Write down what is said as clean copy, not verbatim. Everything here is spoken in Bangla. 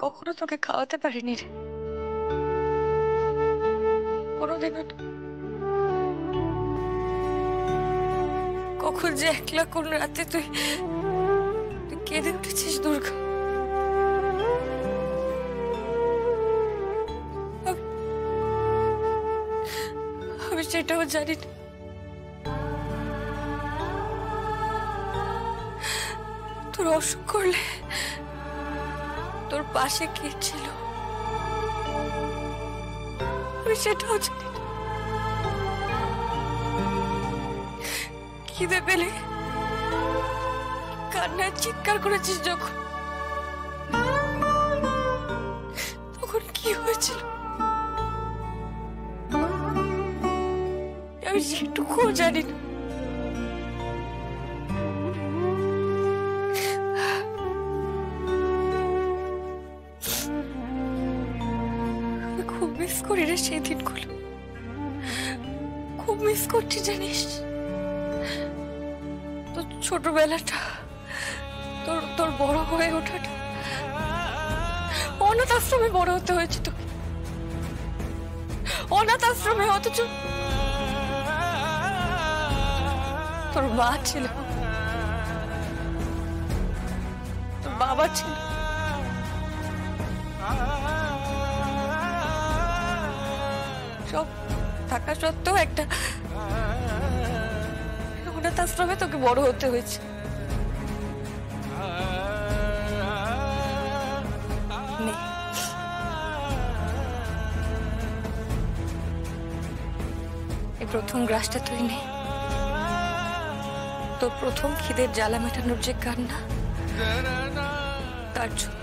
কখনো তোকে খাওয়াতে পারিনি রে, কোনোদিনও না। কখন যে একলা কোন রাতে তুই তুই কেঁদে উঠেছিস দুর্গা, আমি আমি সেটাও জানি না। তোর অসুখ করলে তোর পাশে কে ছিল আমি সেটাও জানি না। খিদে পেলে কান্নায় চিৎকার করেছিস যখন, তখন কি হয়েছিল আমি সেটুকুও জানি না। আমি খুব মিস করি রে সেই দিনগুলো, খুব মিস করছি জানিস। তোর ছোটবেলাটা, তোর তোর বড় হয়ে ওঠাটা, অনাথ আশ্রমে বড় হতে হয়েছে তোকে, অনাথ আশ্রমে। অথচ তোর মা ছিল, তোর বাবা ছিল, সব থাকা সত্ত্বেও একটা অনাথ আশ্রমে তোকে বড় হতে হয়েছে। নে, এই প্রথম গ্রাসটা তুই নে। তোর প্রথম খিদের জ্বালা মেটানোর যে কান্না, তার জন্য।